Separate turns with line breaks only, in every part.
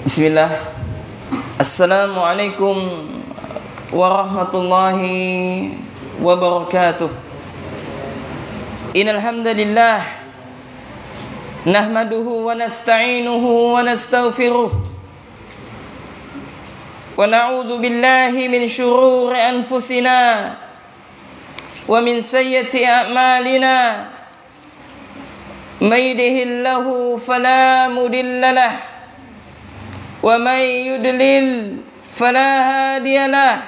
Bismillah. Assalamualaikum warahmatullahi wabarakatuh. Innal hamdalillah nahmaduhu wa nasta'inuhu wa nastaghfiruh wa na'udzu billahi min shururi anfusina wa min sayyiati a'malina. May yahdihillahu fala mudilla lahu wa may yudlil fala hadiya lahu.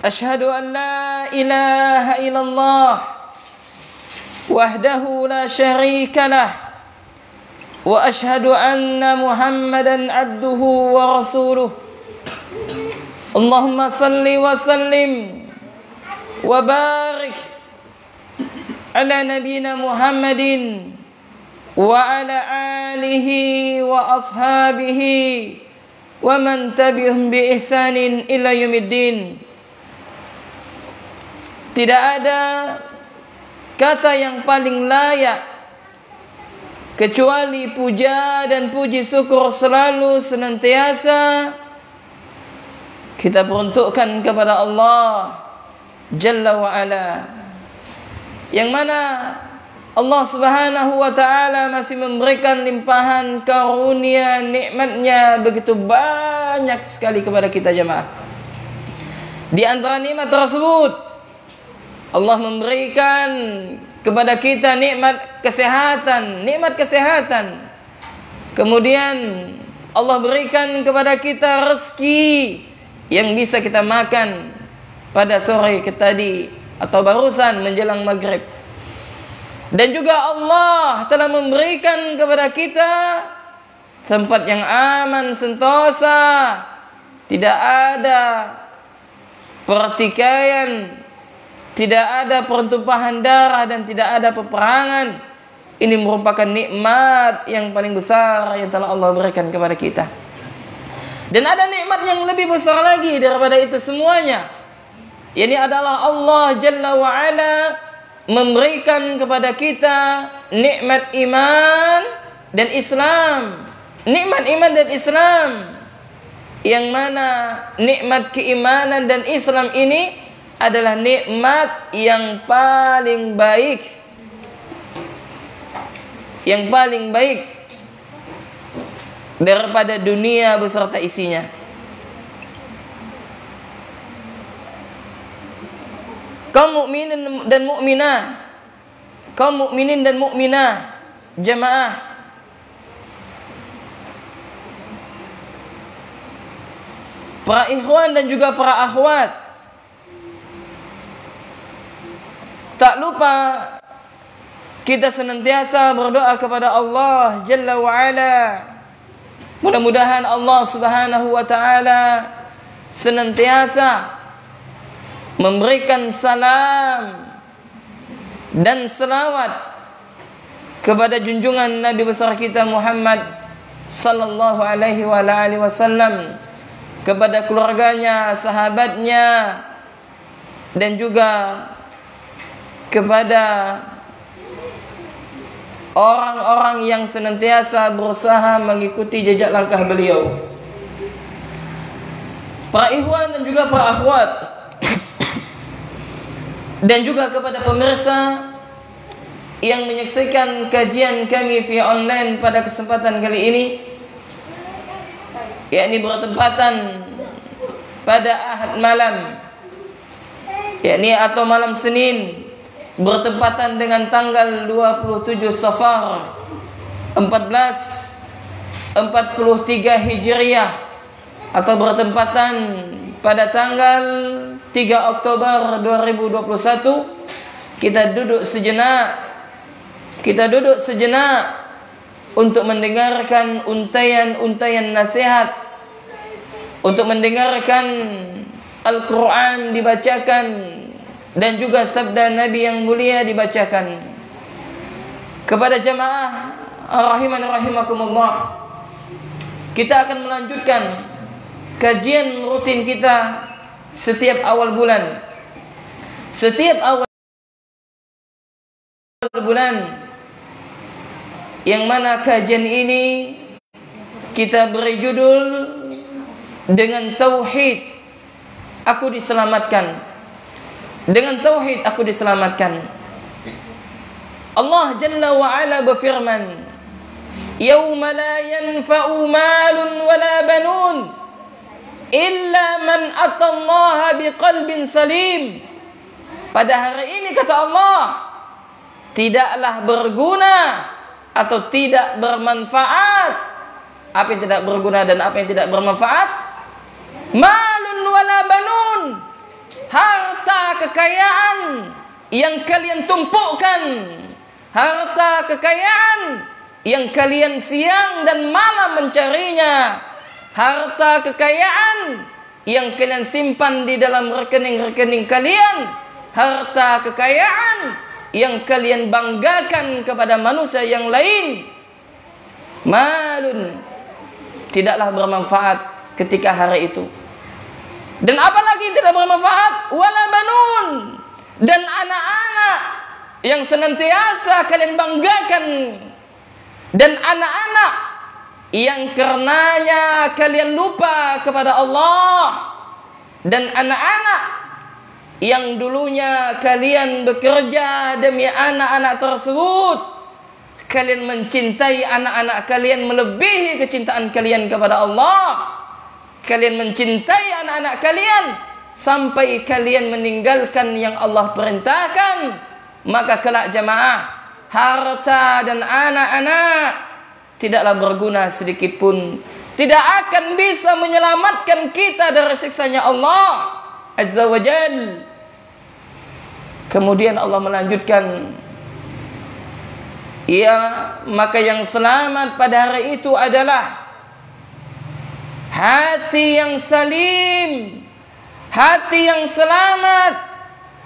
Asyhadu an la ilaha illallah wahdahu la syarika lah wa asyhadu anna Muhammadan abduhu wa rasuluh. Allahumma salli wa sallim wa barik ala nabiyyina Muhammadin wa ala alihi wa ashabihi wa man tabi'ahum bi ihsanin ila yaumiddin. Tidak ada kata yang paling layak kecuali puja dan puji syukur selalu senantiasa kita peruntukkan kepada Allah Jalla wa Ala, yang mana Allah Subhanahu wa ta'ala masih memberikan limpahan karunia nikmatnya begitu banyak sekali kepada kita jemaah. Di antara nikmat tersebut, Allah memberikan kepada kita nikmat kesehatan. Kemudian Allah berikan kepada kita rezeki yang bisa kita makan pada sore tadi atau barusan menjelang maghrib. Dan juga Allah telah memberikan kepada kita tempat yang aman sentosa, tidak ada pertikaian, tidak ada pertumpahan darah, dan tidak ada peperangan. Ini merupakan nikmat yang paling besar yang telah Allah berikan kepada kita. Dan ada nikmat yang lebih besar lagi daripada itu semuanya. Ini adalah Allah Jalla wa Ala memberikan kepada kita nikmat iman dan Islam. Nikmat iman dan Islam, yang mana nikmat keimanan dan Islam ini adalah nikmat yang paling baik, yang paling baik daripada dunia beserta isinya. Kaum mukminin dan mukminah, jemaah, para ikhwan dan juga para akhwat, tak lupa kita senantiasa berdoa kepada Allah Jalla wa Ala. Mudah-mudahan Allah Subhanahu wa ta'ala senantiasa memberikan salam dan selawat kepada junjungan Nabi besar kita Muhammad sallallahu alaihi wa alihi wasallam, kepada keluarganya, sahabatnya, dan juga kepada orang-orang yang senantiasa berusaha mengikuti jejak langkah beliau. Para ikhwan dan juga para akhwat, dan juga kepada pemirsa yang menyaksikan kajian kami via online pada kesempatan kali ini, yakni bertepatan pada Ahad malam, yakni atau malam Senin, bertepatan dengan tanggal 27 Safar 1443 Hijriah, atau bertepatan pada tanggal 3 Oktober 2021, kita duduk sejenak untuk mendengarkan untayan-untayan nasihat, untuk mendengarkan Al-Quran dibacakan, dan juga sabda Nabi yang mulia dibacakan. Kepada jamaah rahiman rahimakumullah, kita akan melanjutkan kajian rutin kita setiap awal bulan, setiap awal bulan yang mana kajian ini kita beri judul dengan tauhid aku diselamatkan. Dengan tauhid aku diselamatkan. Allah Jalla wa Ala berfirman, "Yauma la yanfa'u malun wala banun illa man atallaha biqalbin salim." Pada hari ini kata Allah, tidaklah berguna atau tidak bermanfaat. Apa yang tidak berguna dan apa yang tidak bermanfaat? Malun wala banun, harta kekayaan yang kalian tumpukkan, harta kekayaan yang kalian siang dan malam mencarinya, harta kekayaan yang kalian simpan di dalam rekening-rekening kalian, harta kekayaan yang kalian banggakan kepada manusia yang lain. Malun, tidaklah bermanfaat ketika hari itu. Dan apalagi tidak bermanfaat? Wala banun, dan anak-anak yang senantiasa kalian banggakan, dan anak-anak yang karenanya kalian lupa kepada Allah, dan anak-anak yang dulunya kalian bekerja demi anak-anak tersebut, kalian mencintai anak-anak kalian melebihi kecintaan kalian kepada Allah. Kalian mencintai anak-anak kalian sampai kalian meninggalkan yang Allah perintahkan. Maka kelak jamaah, harta dan anak-anak tidaklah berguna sedikit pun, tidak akan bisa menyelamatkan kita dari siksanya Allah Azza wa Jalla. Kemudian Allah melanjutkan, ya, maka yang selamat pada hari itu adalah hati yang salim, hati yang selamat,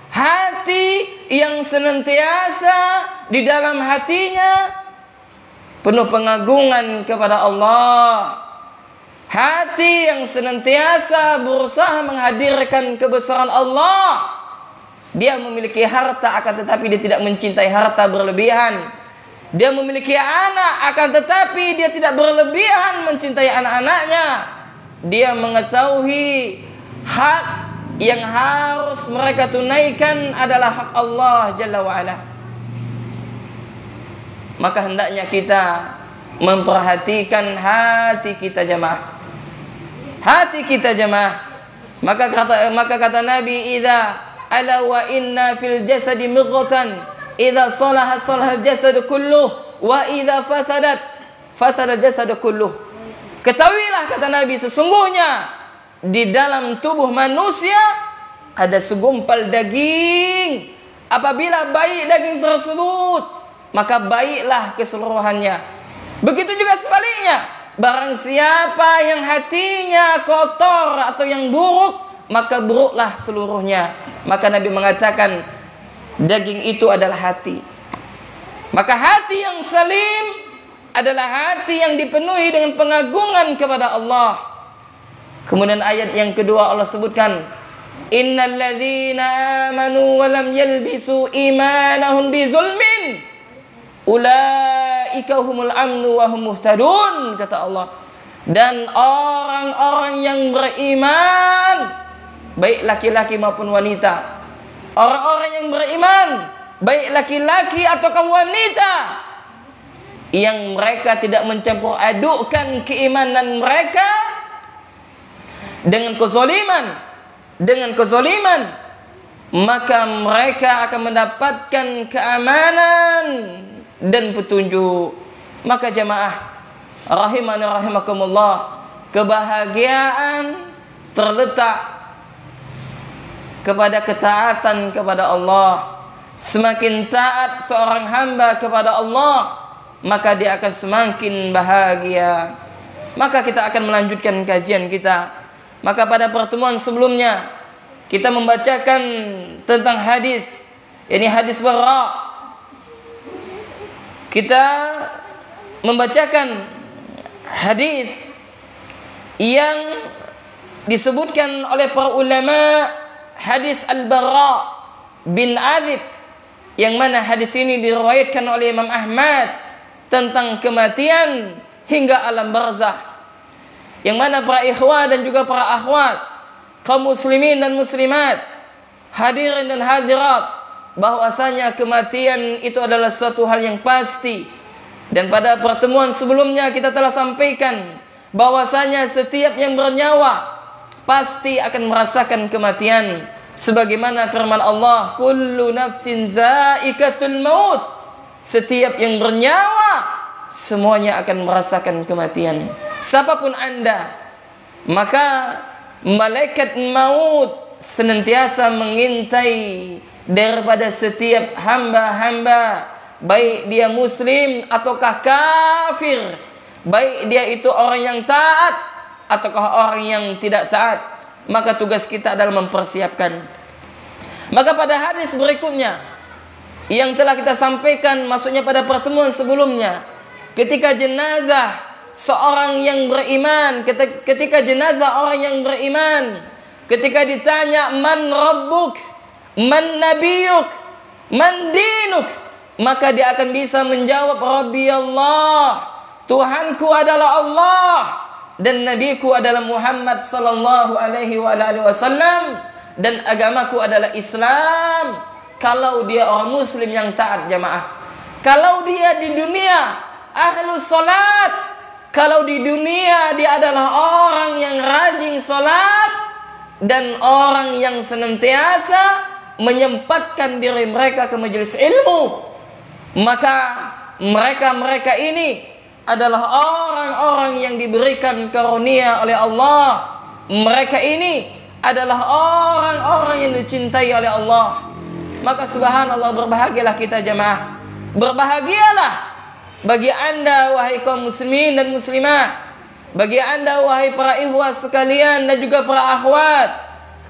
hati yang senantiasa di dalam hatinya penuh pengagungan kepada Allah, hati yang senantiasa berusaha menghadirkan kebesaran Allah. Dia memiliki harta akan tetapi dia tidak mencintai harta berlebihan. Dia memiliki anak akan tetapi dia tidak berlebihan mencintai anak-anaknya. Dia mengetahui hak yang harus mereka tunaikan adalah hak Allah Jalla wa'ala. Maka hendaknya kita memperhatikan hati kita jamaah. Hati kita jamaah. Maka kata Nabi, ala wa inna fil jasadi mudghatan idza salaha salaha al-jasadu kulluh wa idza fasadat fasada al-jasadu kulluh. Ketahuilah kata Nabi, sesungguhnya di dalam tubuh manusia ada segumpal daging. Apabila baik daging tersebut, maka baiklah keseluruhannya. Begitu juga sebaliknya, barang siapa yang hatinya kotor atau yang buruk, maka buruklah seluruhnya. Maka Nabi mengatakan daging itu adalah hati. Maka hati yang salim adalah hati yang dipenuhi dengan pengagungan kepada Allah. Kemudian ayat yang kedua Allah sebutkan, innal ladzina amanu wa lam yalbisu imanahum bizulmin ulaika humul amnu wa hum muhtadun, kata Allah. Dan orang-orang yang beriman, baik laki-laki maupun wanita, orang-orang yang beriman, baik laki-laki ataukah wanita, yang mereka tidak mencampur adukkan keimanan mereka dengan kezaliman, maka mereka akan mendapatkan keamanan dan petunjuk. Maka jamaah rahimani rahimakumullah, kebahagiaan terletak kepada ketaatan kepada Allah. Semakin taat seorang hamba kepada Allah, maka dia akan semakin bahagia. Maka kita akan melanjutkan kajian kita. Maka pada pertemuan sebelumnya kita membacakan tentang hadis, ini hadis Bara. Kita membacakan hadis yang disebutkan oleh para ulama, hadis Al-Bara bin Azib yang mana hadis ini diriwayatkan oleh Imam Ahmad tentang kematian hingga alam barzah, yang mana para ikhwah dan juga para akhwat, kaum muslimin dan muslimat, hadirin dan hadirat, bahwasanya kematian itu adalah suatu hal yang pasti. Dan pada pertemuan sebelumnya kita telah sampaikan bahwasanya setiap yang bernyawa pasti akan merasakan kematian, sebagaimana firman Allah, kullu nafsin zaikatul maut, setiap yang bernyawa semuanya akan merasakan kematian. Siapapun Anda, maka malaikat maut senantiasa mengintai daripada setiap hamba-hamba, baik dia muslim ataukah kafir, baik dia itu orang yang taat ataukah orang yang tidak taat. Maka tugas kita adalah mempersiapkan. Maka pada hadis berikutnya yang telah kita sampaikan, maksudnya pada pertemuan sebelumnya, ketika jenazah seorang yang beriman, ketika jenazah orang yang beriman, ketika ditanya man rabbuk, man nabiyuk, man dinuk, maka dia akan bisa menjawab Rabbi Allah, Tuhanku adalah Allah dan nabiku adalah Muhammad sallallahu alaihi wasallam, dan agamaku adalah Islam. Kalau dia orang muslim yang taat jamaah, kalau dia di dunia ahlus salat, kalau di dunia dia adalah orang yang rajin salat dan orang yang senantiasa menyempatkan diri mereka ke majelis ilmu, maka mereka ini adalah orang-orang yang diberikan karunia oleh Allah. Mereka ini adalah orang-orang yang dicintai oleh Allah. Maka subhanallah, berbahagialah kita jamaah. Berbahagialah bagi anda wahai kaum muslimin dan muslimah, bagi anda wahai para ikhwah sekalian dan juga para akhwat,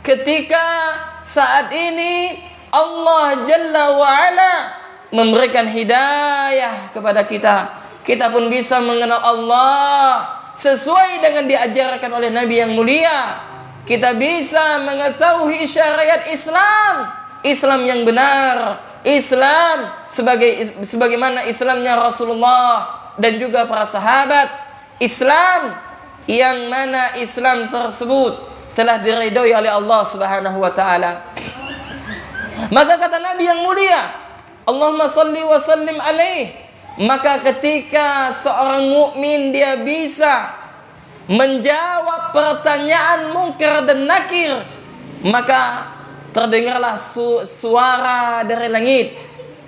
ketika saat ini Allah Jalla wa'ala memberikan hidayah kepada kita. Kita pun bisa mengenal Allah sesuai dengan diajarkan oleh Nabi yang mulia. Kita bisa mengetahui syariat Islam, Islam yang benar, Islam sebagaimana Islamnya Rasulullah dan juga para sahabat. Islam yang mana Islam tersebut telah diridhoi oleh Allah Subhanahu wa taala. Maka kata Nabi yang mulia, Allahumma salli wa sallim alaihi. Maka ketika seorang mukmin dia bisa menjawab pertanyaan mungkar dan nakir, maka terdengarlah suara dari langit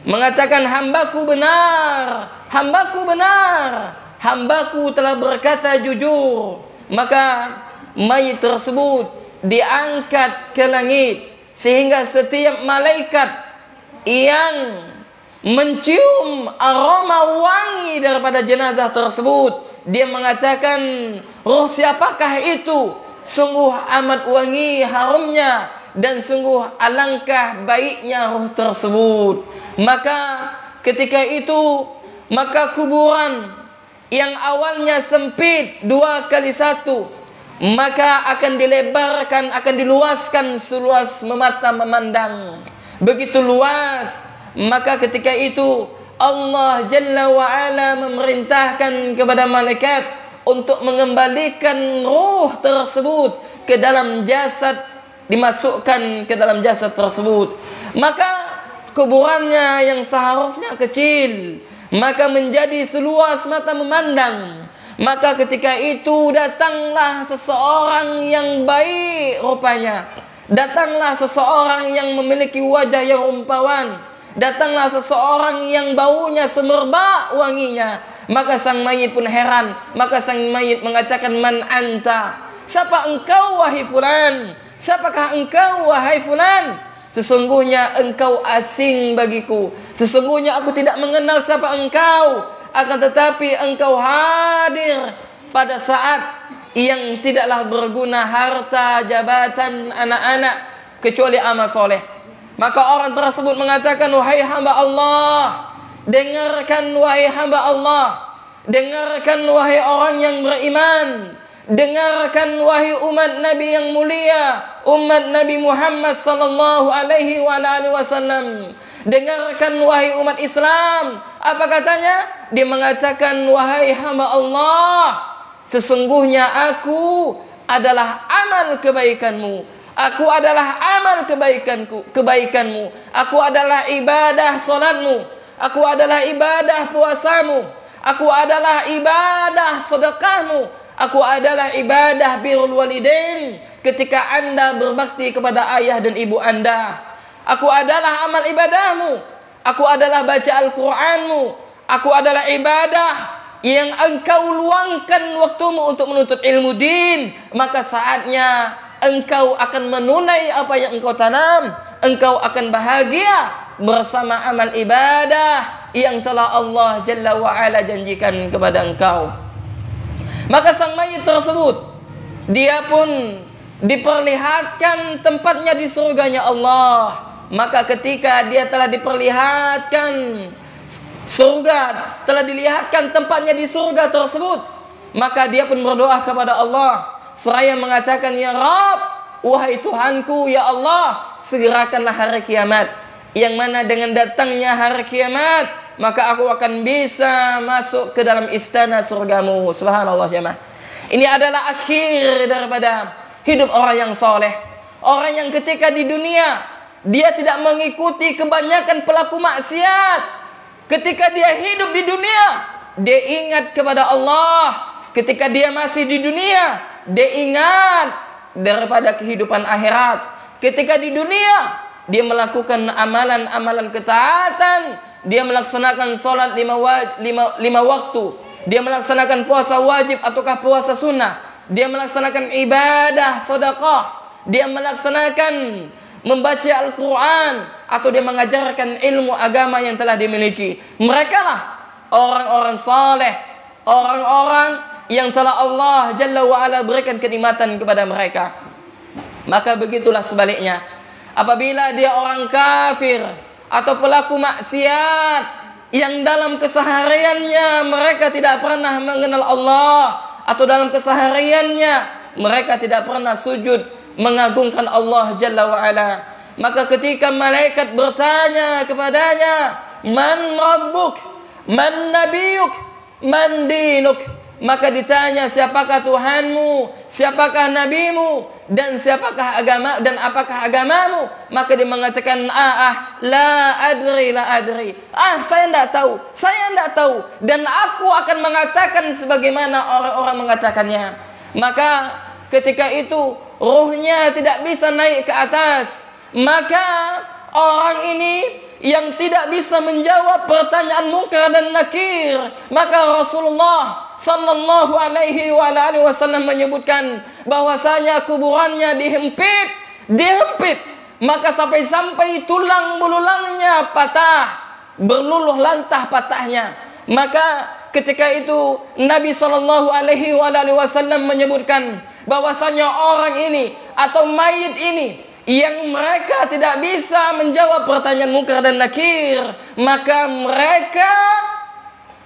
mengatakan, hambaku benar, hambaku benar, hambaku telah berkata jujur. Maka mayit tersebut diangkat ke langit, sehingga setiap malaikat yang mencium aroma wangi daripada jenazah tersebut, dia mengatakan, roh siapakah itu? Sungguh amat wangi harumnya dan sungguh alangkah baiknya roh tersebut. Maka ketika itu, maka kuburan yang awalnya sempit 2x1, maka akan dilebarkan, akan diluaskan seluas mata memandang, begitu luas. Maka ketika itu Allah Jalla wa'ala memerintahkan kepada malaikat untuk mengembalikan ruh tersebut ke dalam jasad, dimasukkan ke dalam jasad tersebut. Maka kuburannya yang seharusnya kecil, maka menjadi seluas mata memandang. Maka ketika itu datanglah seseorang yang baik rupanya, datanglah seseorang yang memiliki wajah yang rumpawan, datanglah seseorang yang baunya semerbak wanginya. Maka sang mayit pun heran. Maka sang mayit mengatakan, man anta? Siapa engkau wahai fulan? Siapakah engkau wahai fulan? Sesungguhnya engkau asing bagiku. Sesungguhnya aku tidak mengenal siapa engkau. Akan tetapi engkau hadir pada saat yang tidaklah berguna harta, jabatan, anak-anak, kecuali amal soleh. Maka orang tersebut mengatakan, wahai hamba Allah, dengarkan wahai hamba Allah, dengarkan wahai orang yang beriman, dengarkan wahai umat Nabi yang mulia, umat Nabi Muhammad sallallahu alaihi wasallam, Dengarkan wahai umat Islam. Apa katanya? Dia mengatakan, wahai hamba Allah, sesungguhnya aku adalah amal kebaikanmu. Aku adalah amal kebaikanmu. Aku adalah ibadah salatmu. Aku adalah ibadah puasamu. Aku adalah ibadah sedekahmu. Aku adalah ibadah birrul walidain ketika Anda berbakti kepada ayah dan ibu Anda. Aku adalah amal ibadahmu. Aku adalah baca Al-Qur'anmu. Aku adalah ibadah yang engkau luangkan waktumu untuk menuntut ilmu din. Maka saatnya engkau akan menunai apa yang engkau tanam. Engkau akan bahagia bersama amal ibadah yang telah Allah Jalla wa'ala janjikan kepada engkau. Maka sang mayit tersebut, dia pun diperlihatkan tempatnya di surganya Allah. Maka ketika dia telah diperlihatkan surga, telah dilihatkan tempatnya di surga tersebut, maka dia pun berdoa kepada Allah seraya mengatakan, ya Rabb, wahai Tuhanku, ya Allah, segerakanlah hari kiamat, yang mana dengan datangnya hari kiamat maka aku akan bisa masuk ke dalam istana surgamu. Subhanallah jemaah. Ini adalah akhir daripada hidup orang yang soleh. Orang yang ketika di dunia dia tidak mengikuti kebanyakan pelaku maksiat. Ketika dia hidup di dunia, dia ingat kepada Allah. Ketika dia masih di dunia, dia ingat daripada kehidupan akhirat. Ketika di dunia, dia melakukan amalan-amalan ketaatan. Dia melaksanakan sholat lima waktu. Dia melaksanakan puasa wajib ataukah puasa sunnah. Dia melaksanakan ibadah sedekah. Dia melaksanakan membaca Al-Quran, atau dia mengajarkan ilmu agama yang telah dimiliki. Mereka lah orang-orang saleh, orang-orang yang telah Allah Jalla wa'ala berikan kenikmatan kepada mereka. Maka begitulah sebaliknya, apabila dia orang kafir atau pelaku maksiat yang dalam kesehariannya mereka tidak pernah mengenal Allah, atau dalam kesehariannya mereka tidak pernah sujud mengagungkan Allah Jalla wa'ala, maka ketika malaikat bertanya kepadanya, man rabbuk, man nabiyuk, man dinuk, maka ditanya, siapakah Tuhanmu, siapakah nabimu, dan siapakah agama, dan apakah agamamu? Maka dia mengatakan, la adri, saya tidak tahu, dan aku akan mengatakan sebagaimana orang-orang mengatakannya. Maka ketika itu ruhnya tidak bisa naik ke atas. Maka orang ini yang tidak bisa menjawab pertanyaan munkar dan nakir, maka Rasulullah sallallahu alaihi wasallam menyebutkan bahwasanya kuburannya dihempit, maka sampai tulang belulangnya patah, berluluh lantah patahnya. Maka ketika itu Nabi sallallahu alaihi wasallam menyebutkan bahwasanya orang ini atau mayit ini yang mereka tidak bisa menjawab pertanyaan munkar dan nakir, maka mereka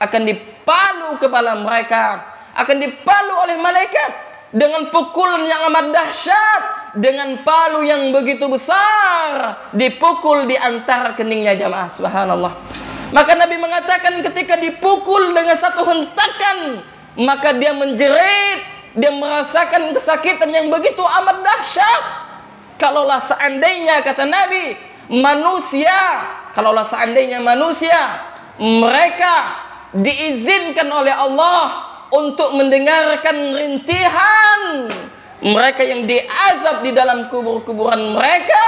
akan dipalu kepala mereka, akan dipalu oleh malaikat dengan pukulan yang amat dahsyat, dengan palu yang begitu besar, dipukul di antara keningnya jamaah. Subhanallah. Maka Nabi mengatakan ketika dipukul dengan satu hentakan, maka dia menjerit, dia merasakan kesakitan yang begitu amat dahsyat. Kalaulah seandainya, kata Nabi, kalaulah seandainya manusia mereka diizinkan oleh Allah untuk mendengarkan rintihan mereka yang diazab di dalam kubur-kuburan mereka,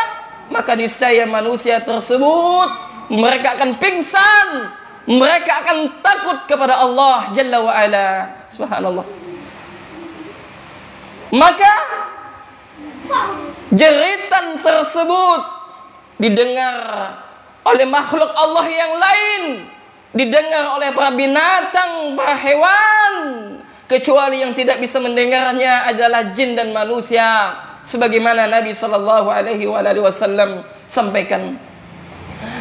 maka niscaya manusia tersebut mereka akan pingsan, mereka akan takut kepada Allah Jalla wa'ala. Subhanallah. Maka jeritan tersebut didengar oleh makhluk Allah yang lain, didengar oleh para binatang, para hewan, kecuali yang tidak bisa mendengarnya adalah jin dan manusia, sebagaimana Nabi sallallahu alaihi wasallam sampaikan.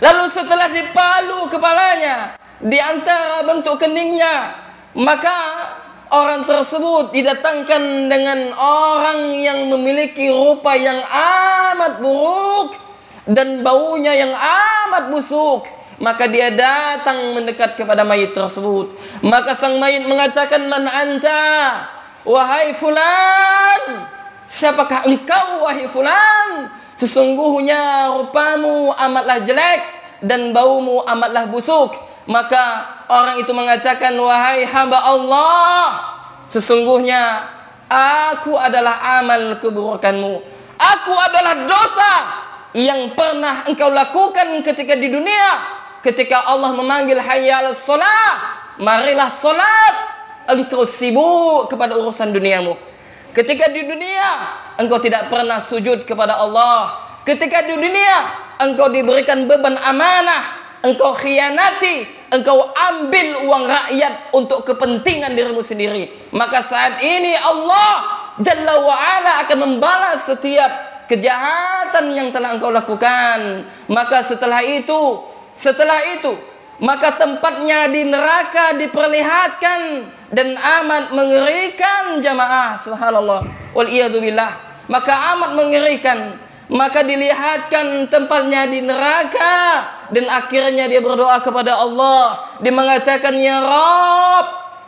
Lalu setelah dipalu kepalanya di antara bentuk keningnya, maka orang tersebut didatangkan dengan orang yang memiliki rupa yang amat buruk, dan baunya yang amat busuk. Maka dia datang mendekat kepada mayit tersebut. Maka sang mayit mengatakan, "Man anta?" "Wahai fulan." "Siapakah engkau wahai fulan? Sesungguhnya rupamu amatlah jelek dan baumu amatlah busuk." Maka orang itu mengatakan, "Wahai hamba Allah, sesungguhnya aku adalah amal keburukanmu. Aku adalah dosa yang pernah engkau lakukan ketika di dunia. Ketika Allah memanggil hayya 'alas shalah, marilah salat, engkau sibuk kepada urusan duniamu. Ketika di dunia engkau tidak pernah sujud kepada Allah. Ketika di dunia engkau diberikan beban amanah, engkau khianati, engkau ambil uang rakyat untuk kepentingan dirimu sendiri. Maka saat ini Allah Jalla wa'ala akan membalas setiap kejahatan yang telah engkau lakukan. Maka setelah itu maka tempatnya di neraka diperlihatkan dan amat mengerikan jamaah. Subhanallah wal iyadzubillah. Maka amat mengerikan. Maka dilihatkan tempatnya di neraka dan akhirnya dia berdoa kepada Allah. Dia mengatakan, "Ya Rabb,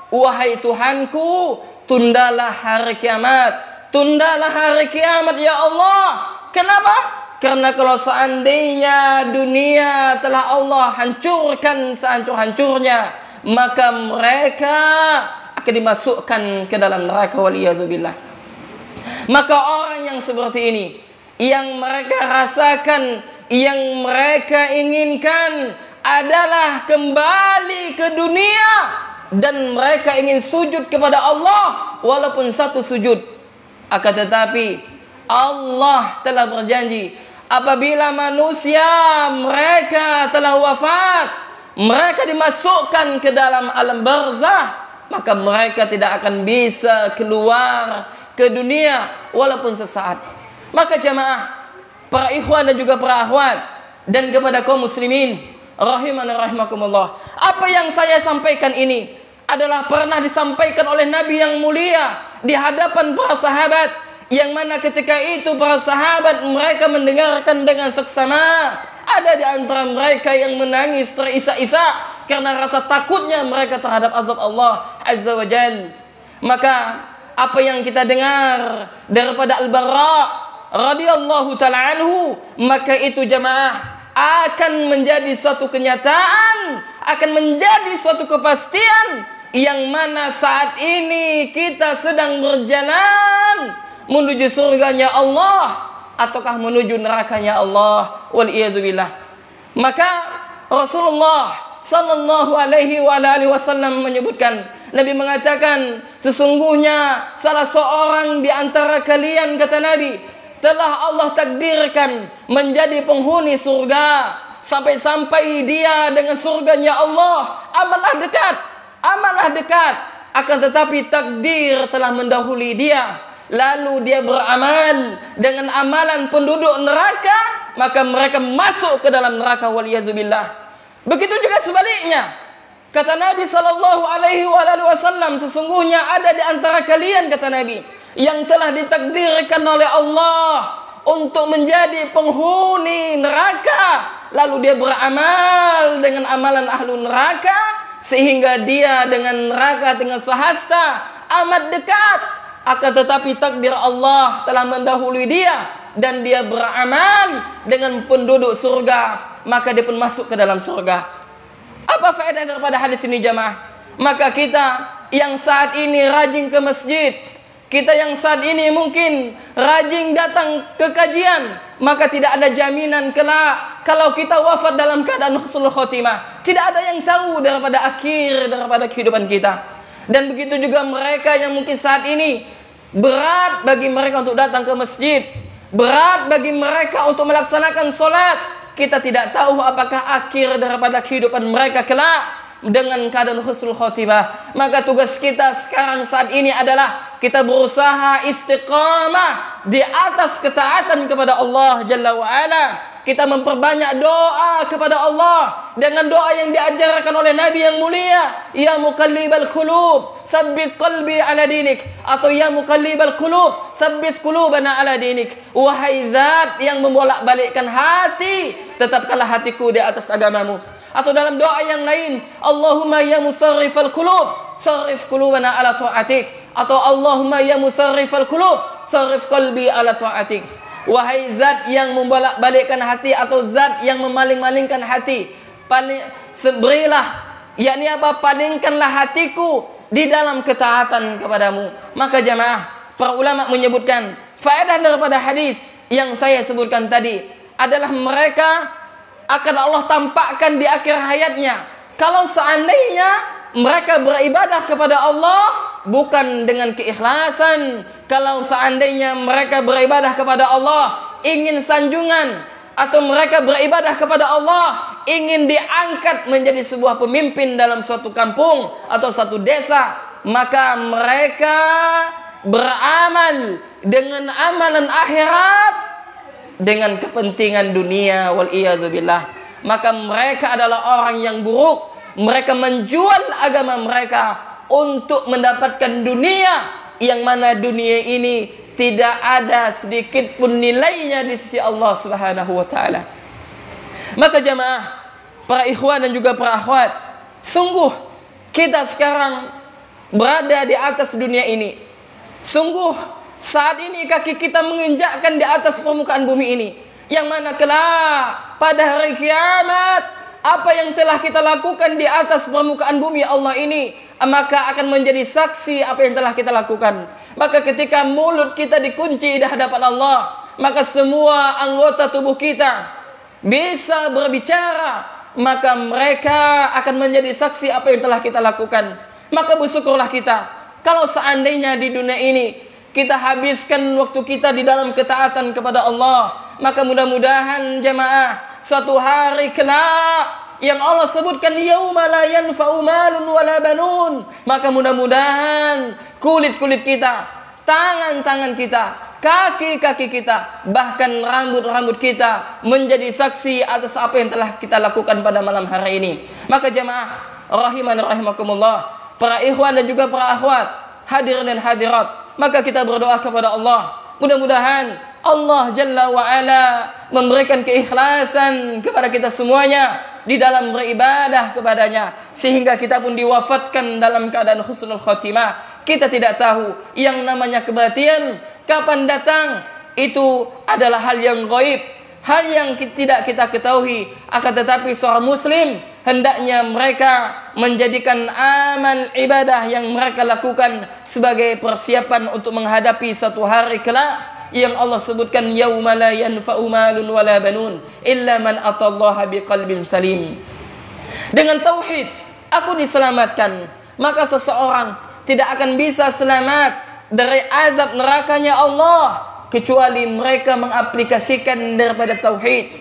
wahai Tuhanku, tundalah hari kiamat. Tundalah hari kiamat ya Allah." Kenapa? Karena kalau seandainya dunia telah Allah hancurkan sehancur-hancurnya, maka mereka akan dimasukkan ke dalam neraka waliyadzubillah. Maka orang yang seperti ini, yang mereka rasakan, yang mereka inginkan adalah kembali ke dunia dan mereka ingin sujud kepada Allah walaupun satu sujud. Akan tetapi Allah telah berjanji, apabila manusia mereka telah wafat, mereka dimasukkan ke dalam alam barzah, maka mereka tidak akan bisa keluar ke dunia walaupun sesaat. Maka jamaah, para ikhwan dan juga para akhwat, dan kepada kaum muslimin rahiman rahimakumullah, apa yang saya sampaikan ini adalah pernah disampaikan oleh Nabi yang mulia di hadapan para sahabat, yang mana ketika itu para sahabat mereka mendengarkan dengan seksama. Ada di antara mereka yang menangis terisak-isak karena rasa takutnya mereka terhadap azab Allah Azza wa Jal. Maka apa yang kita dengar daripada Al-Bara radhiyallahu ta'ala anhu, maka itu jamaah akan menjadi suatu kenyataan, akan menjadi suatu kepastian, yang mana saat ini kita sedang berjalan menuju surganya Allah ataukah menuju nerakanya Allah wal iyadzubillah. Maka Rasulullah sallallahu alaihi wasallam menyebutkan, Nabi mengatakan, sesungguhnya salah seorang di antara kalian, kata Nabi, telah Allah takdirkan menjadi penghuni surga sampai-sampai dia dengan surganya Allah amatlah dekat, akan tetapi takdir telah mendahului dia, lalu dia beramal dengan amalan penduduk neraka, maka mereka masuk ke dalam neraka waliyadzubillah. Begitu juga sebaliknya, kata Nabi sallallahu alaihi wasallam, sesungguhnya ada di antara kalian, kata Nabi, yang telah ditakdirkan oleh Allah untuk menjadi penghuni neraka, lalu dia beramal dengan amalan ahlu neraka, sehingga dia dengan neraka dengan sehasta amat dekat. Akan tetapi takdir Allah telah mendahului dia dan dia beramal dengan penduduk surga, maka dia pun masuk ke dalam surga. Apa faedah daripada hadis ini jamaah? Maka kita yang saat ini rajin ke masjid, kita yang saat ini mungkin rajin datang ke kajian, maka tidak ada jaminan kelak kalau kita wafat dalam keadaan husnul khotimah. Tidak ada yang tahu daripada akhir daripada kehidupan kita. Dan begitu juga mereka yang mungkin saat ini berat bagi mereka untuk datang ke masjid, berat bagi mereka untuk melaksanakan solat. Kita tidak tahu apakah akhir daripada kehidupan mereka kelak dengan keadaan husnul khotimah. Maka tugas kita sekarang saat ini adalah kita berusaha istiqamah di atas ketaatan kepada Allah Jalla wa'ala, kita memperbanyak doa kepada Allah dengan doa yang diajarkan oleh Nabi yang mulia, ya muqallibal qulub tsabbit qalbi ala dinik, atau ya muqallibal qulub tsabbit qulubana ala dinik. Wahai zat yang membolak-balikkan hati, tetapkanlah hatiku di atas agamamu. Atau dalam doa yang lain, Allahumma ya musarrifal qulub sarrif qulubana ala ta'atik, atau Allahumma ya musarrifal qulub sarrif qalbi ala ta'atik. Wahai zat yang membolak-balikkan hati, atau zat yang memaling-malingkan hati, berilah, yakni apa? Palingkanlah hatiku di dalam ketaatan kepadamu. Maka jamaah, para ulama menyebutkan faedah daripada hadis yang saya sebutkan tadi adalah mereka akan Allah tampakkan di akhir hayatnya. Kalau seandainya mereka beribadah kepada Allah bukan dengan keikhlasan, kalau seandainya mereka beribadah kepada Allah ingin sanjungan, atau mereka beribadah kepada Allah ingin diangkat menjadi sebuah pemimpin dalam suatu kampung atau suatu desa, maka mereka beramal dengan amalan akhirat dengan kepentingan dunia, wal iyadzubillah. Maka mereka adalah orang yang buruk. Mereka menjual agama mereka untuk mendapatkan dunia, yang mana dunia ini tidak ada sedikit pun nilainya di sisi Allah Subhanahu wa taala. Maka jamaah, para ikhwan dan juga para akhwat, sungguh kita sekarang berada di atas dunia ini. Sungguh saat ini kaki kita menginjakkan di atas permukaan bumi ini, yang mana kelak pada hari kiamat apa yang telah kita lakukan di atas permukaan bumi Allah ini, maka akan menjadi saksi apa yang telah kita lakukan. Maka ketika mulut kita dikunci di hadapan Allah, maka semua anggota tubuh kita bisa berbicara, maka mereka akan menjadi saksi apa yang telah kita lakukan. Maka bersyukurlah kita kalau seandainya di dunia ini kita habiskan waktu kita di dalam ketaatan kepada Allah. Maka mudah-mudahan jamaah, suatu hari kelak yang Allah sebutkan yauma la yanfa'u malun wala banun, maka mudah-mudahan kulit-kulit kita, tangan-tangan kita, kaki-kaki kita, bahkan rambut-rambut kita menjadi saksi atas apa yang telah kita lakukan pada malam hari ini. Maka jamaah rahiman rahimakumullah, para ikhwan dan juga para akhwat, hadirin dan hadirat, maka kita berdoa kepada Allah, mudah-mudahan Allah Jalla wa Ala memberikan keikhlasan kepada kita semuanya di dalam beribadah kepadanya, sehingga kita pun diwafatkan dalam keadaan husnul khatimah. Kita tidak tahu yang namanya kematian kapan datang, itu adalah hal yang gaib, hal yang tidak kita ketahui. Akan tetapi seorang muslim hendaknya mereka menjadikan amal ibadah yang mereka lakukan sebagai persiapan untuk menghadapi satu hari kelak yang Allah sebutkan yauma la yanfa'u malun wala banun illa man atallaha biqalbin salim. Dengan tauhid aku diselamatkan, maka seseorang tidak akan bisa selamat dari azab nerakanya Allah kecuali mereka mengaplikasikan daripada tauhid.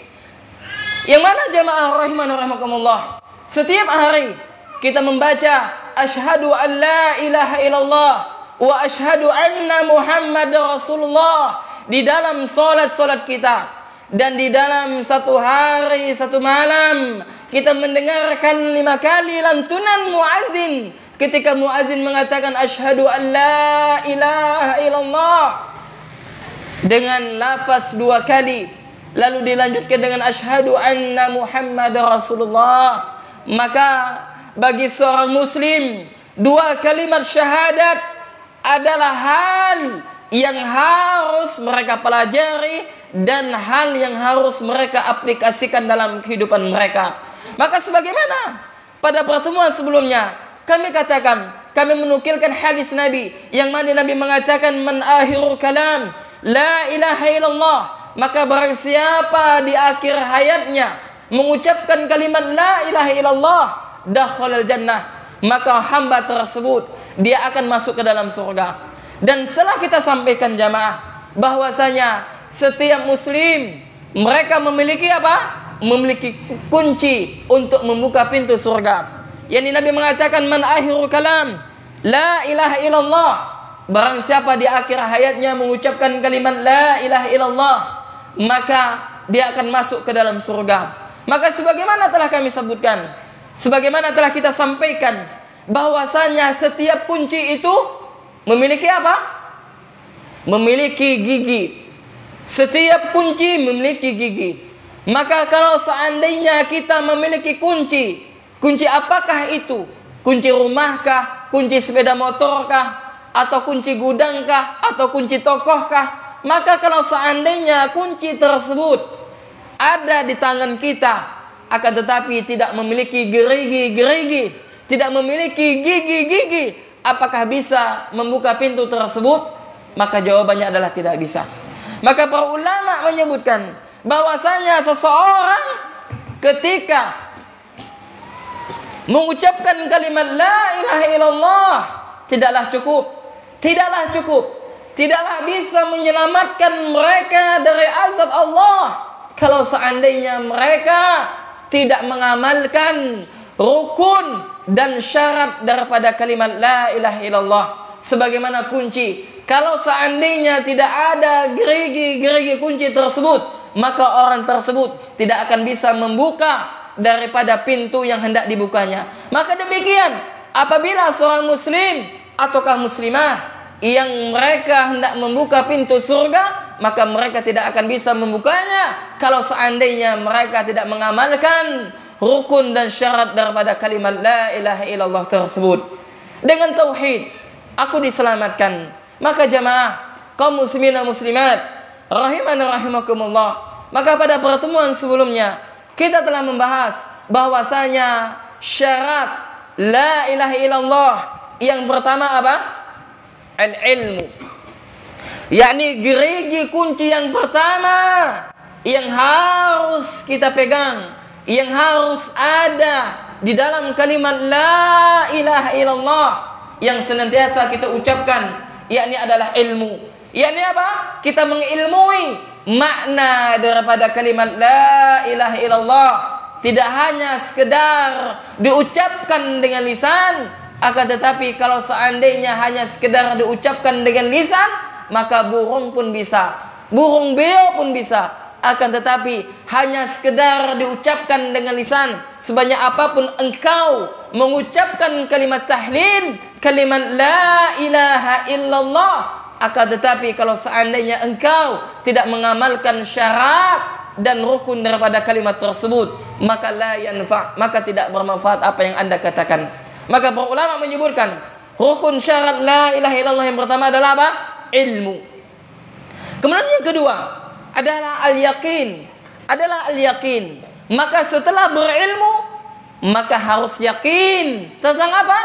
Yang mana jamaah rahiman rahimakumullah, setiap hari kita membaca asyhadu an la ilaha illallah wa asyhadu anna Muhammad Rasulullah di dalam solat-solat kita, dan di dalam satu hari satu malam kita mendengarkan 5 kali lantunan muazin ketika muazin mengatakan asyhadu an la ilaha illallah dengan lafaz 2 kali, lalu dilanjutkan dengan asyhadu anna Muhammad Rasulullah. Maka bagi seorang muslim 2 kalimat syahadat adalah hal yang harus mereka pelajari dan hal yang harus mereka aplikasikan dalam kehidupan mereka. Maka sebagaimana pada pertemuan sebelumnya kami katakan, kami menukilkan hadis Nabi yang mana Nabi mengatakan man akhirul kalam la ilaha illallah, maka barang siapa di akhir hayatnya mengucapkan kalimat la ilaha illallah dakhalal jannah, maka hamba tersebut dia akan masuk ke dalam surga. Dan telah kita sampaikan jamaah bahwasanya setiap muslim mereka memiliki apa? Memiliki kunci untuk membuka pintu surga. Yani Nabi mengatakan man akhirul kalam la ilaha illallah, barang siapa di akhir hayatnya mengucapkan kalimat la ilaha illallah, maka dia akan masuk ke dalam surga. Maka sebagaimana telah kami sebutkan, sebagaimana telah kita sampaikan, bahwasanya setiap kunci itu memiliki apa? Memiliki gigi. Setiap kunci memiliki gigi. Maka kalau seandainya kita memiliki kunci, kunci apakah itu? Kunci rumahkah? Kunci sepeda motorkah? Atau kunci gudangkah? Atau kunci tokohkah? Maka kalau seandainya kunci tersebut ada di tangan kita, akan tetapi tidak memiliki gerigi-gerigi, tidak memiliki gigi-gigi, apakah bisa membuka pintu tersebut? Maka jawabannya adalah tidak bisa. Maka para ulama menyebutkan bahwasanya seseorang ketika mengucapkan kalimat la ilaha illallah tidaklah cukup, tidaklah bisa menyelamatkan mereka dari azab Allah kalau seandainya mereka tidak mengamalkan rukun dan syarat daripada kalimat la ilaha illallah sebagaimana kunci. Kalau seandainya tidak ada gerigi-gerigi kunci tersebut, maka orang tersebut tidak akan bisa membuka daripada pintu yang hendak dibukanya. Maka demikian, apabila seorang muslim ataukah muslimah yang mereka hendak membuka pintu surga, maka mereka tidak akan bisa membukanya kalau seandainya mereka tidak mengamalkan rukun dan syarat daripada kalimat la ilaha illallah tersebut. Dengan tauhid aku diselamatkan. Maka jamaah kaum muslimin dan muslimat rahiman rahimakumullah, maka pada pertemuan sebelumnya kita telah membahas bahwasanya syarat la ilaha illallah yang pertama apa? Al-ilmu. Yakni gerigi kunci yang pertama yang harus kita pegang, yang harus ada di dalam kalimat la ilaha illallah yang senantiasa kita ucapkan, yakni adalah ilmu. Yakni apa? Kita mengilmui makna daripada kalimat la ilaha illallah. Tidak hanya sekedar diucapkan dengan lisan, akan tetapi kalau seandainya hanya sekedar diucapkan dengan lisan, maka burung pun bisa, burung beo pun bisa. Akan tetapi hanya sekedar diucapkan dengan lisan, sebanyak apapun engkau mengucapkan kalimat tahlil, kalimat la ilaha illallah, akan tetapi kalau seandainya engkau tidak mengamalkan syarat dan rukun daripada kalimat tersebut, maka la yanfa', maka tidak bermanfaat apa yang anda katakan. Maka para ulama menyebutkan rukun syarat la ilaha illallah yang pertama adalah apa? Ilmu. Kemudian yang kedua adalah al-yakin. Maka setelah berilmu, maka harus yakin tentang apa?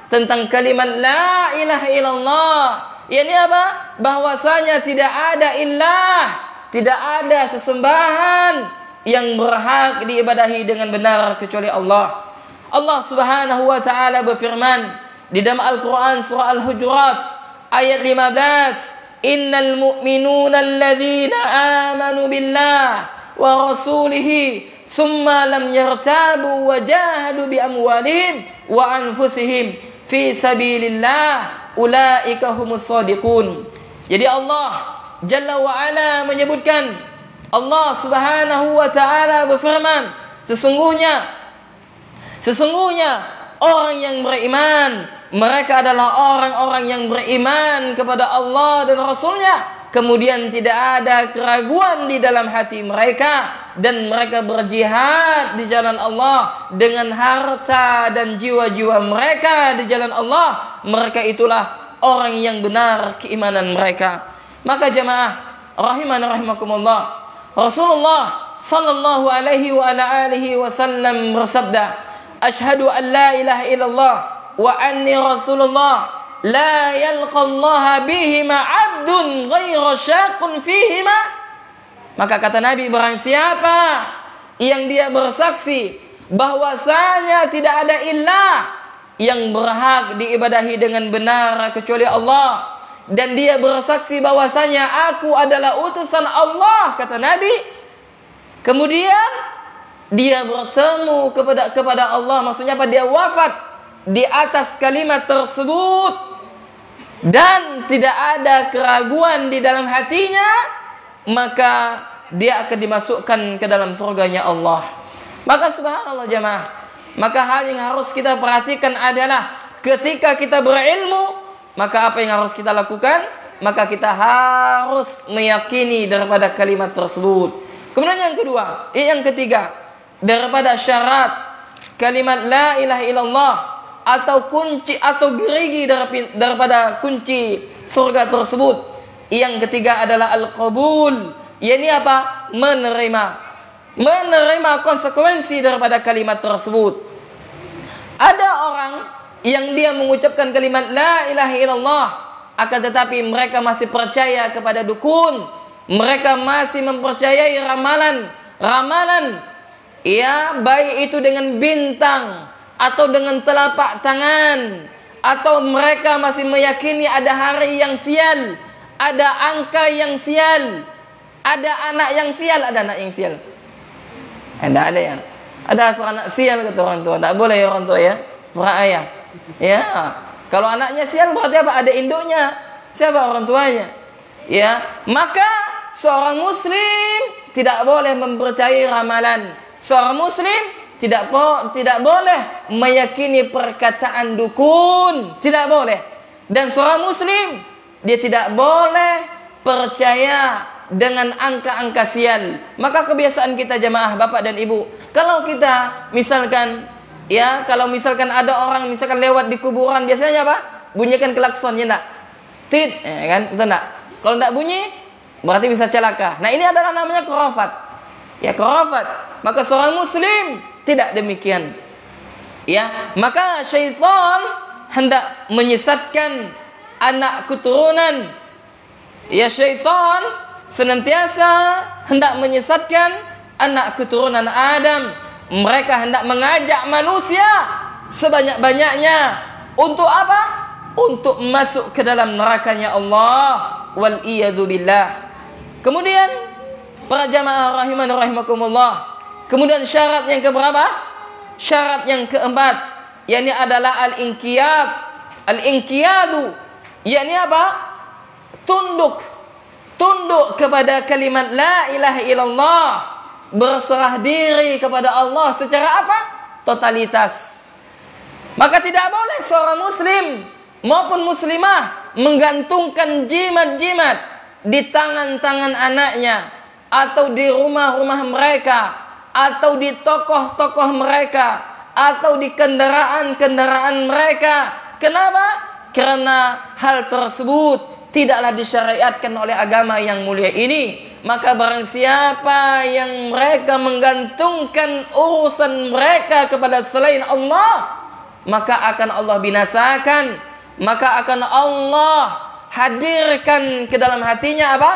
Tentang kalimat la ilaha illallah. Ini apa? Bahwasanya tidak ada ilah, tidak ada sesembahan yang berhak diibadahi dengan benar kecuali Allah. Allah Subhanahu wa taala berfirman di dalam Al-Qur'an surah Al-Hujurat ayat 15, Innal mu'minuna alladhina amanu billah wa rasulihi summa lam yartabu wa jahadu bi amwalihim wa anfusihim fi sabilillah ulaika humus shadiqun. Jadi Allah Jalla wa ala menyebutkan, Allah Subhanahu wa taala berfirman, sesungguhnya orang yang beriman, mereka adalah orang-orang yang beriman kepada Allah dan Rasulnya, kemudian tidak ada keraguan di dalam hati mereka, dan mereka berjihad di jalan Allah dengan harta dan jiwa-jiwa mereka di jalan Allah. Mereka itulah orang yang benar keimanan mereka. Maka jamaah rahiman rahimakumullah, Rasulullah sallallahu alaihi wa ala alihi wasallam bersabda, Ashhadu an la ilaha illallah wa anni rasulullah la yalqallaha bihima abdun ghaira syaqun fihima. Maka kata Nabi, barang siapa yang dia bersaksi bahwasanya tidak ada ilah yang berhak diibadahi dengan benar kecuali Allah, dan dia bersaksi bahwasanya aku adalah utusan Allah, kata Nabi, kemudian dia bertemu kepada Allah, maksudnya apa? Dia wafat di atas kalimat tersebut dan tidak ada keraguan di dalam hatinya, maka dia akan dimasukkan ke dalam surganya Allah. Maka subhanallah jamaah, maka hal yang harus kita perhatikan adalah ketika kita berilmu, maka apa yang harus kita lakukan? Maka kita harus meyakini daripada kalimat tersebut. Kemudian yang kedua, yang ketiga, daripada syarat kalimat la ilaha illallah atau kunci atau gerigi daripada kunci surga tersebut, yang ketiga adalah al-qabul. Yakni apa? Menerima konsekuensi daripada kalimat tersebut. Ada orang yang dia mengucapkan kalimat la ilaha illallah, akan tetapi mereka masih percaya kepada dukun, mereka masih mempercayai ramalan, ya, baik itu dengan bintang atau dengan telapak tangan, atau mereka masih meyakini ada hari yang sial, ada angka yang sial, ada anak yang sial, ada seorang anak sial kata orang tua. Tidak boleh orang tua ya, ayah. Ya, kalau anaknya sial berarti apa? Ada induknya. Siapa orang tuanya? Ya, maka seorang muslim tidak boleh mempercayai ramalan. Seorang muslim tidak boleh meyakini perkataan dukun, tidak boleh. Dan seorang muslim dia tidak boleh percaya dengan angka-angka sial. Maka kebiasaan kita jamaah bapak dan ibu, kalau kita misalkan ada orang misalkan lewat di kuburan, biasanya apa? Bunyikan klaksonnya enggak? Tit, ya kan? Betul enggak? Kalau enggak bunyi, berarti bisa celaka. Nah, ini adalah namanya khurafat. Ya, khurafat. Maka seorang muslim tidak demikian. Ya, maka syaitan hendak menyesatkan anak keturunan. Ya, syaitan senantiasa hendak menyesatkan anak keturunan Adam. Mereka hendak mengajak manusia sebanyak-banyaknya untuk apa? Untuk masuk ke dalam nerakanya Allah. Wal iyadu billah. Kemudian para jamaah rahimakumullah, kemudian syarat yang keberapa? Syarat yang keempat, yakni adalah al-inqiyad. Al-inqiyadu, yakni apa? Tunduk kepada kalimat la ilaha illallah, berserah diri kepada Allah secara apa? Totalitas. Maka tidak boleh seorang muslim maupun muslimah menggantungkan jimat-jimat di tangan-tangan anaknya, atau di rumah-rumah mereka, atau di tokoh-tokoh mereka, atau di kendaraan-kendaraan mereka. Kenapa? Karena hal tersebut tidaklah disyariatkan oleh agama yang mulia ini. Maka barang siapa yang mereka menggantungkan urusan mereka kepada selain Allah, maka akan Allah binasakan, maka akan Allah hadirkan ke dalam hatinya apa?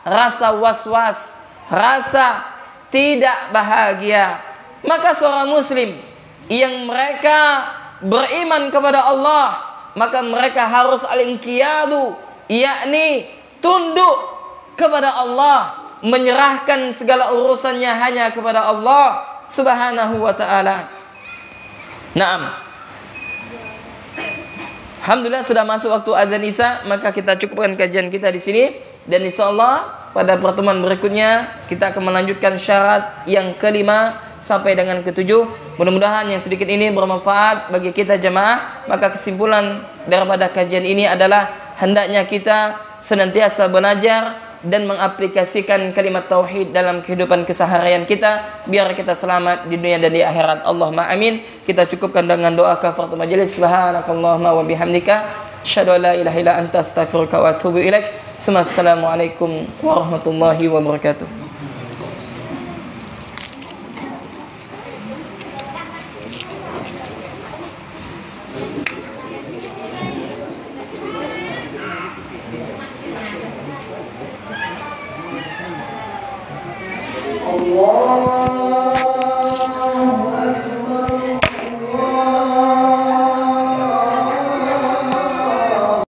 Rasa was-was, rasa tidak bahagia. Maka seorang muslim yang mereka beriman kepada Allah, maka mereka harus al-inqiyadu, yakni tunduk kepada Allah, menyerahkan segala urusannya hanya kepada Allah Subhanahu wa ta'ala. Naam. Alhamdulillah sudah masuk waktu azan Isya, maka kita cukupkan kajian kita di sini, dan insyaallah pada pertemuan berikutnya kita akan melanjutkan syarat yang kelima sampai dengan ketujuh. Mudah-mudahan yang sedikit ini bermanfaat bagi kita jemaah. Maka kesimpulan daripada kajian ini adalah hendaknya kita senantiasa belajar dan mengaplikasikan kalimat tauhid dalam kehidupan keseharian kita, biar kita selamat di dunia dan di akhirat. Allahumma amin. Kita cukupkan dengan doa kafaratul majelis. Subhanakallahumma wa bihamdika, asyhadu an la ilaha illa anta, astaghfiruka wa atubu ilaik. Assalamualaikum warahmatullahi wabarakatuh.
Allah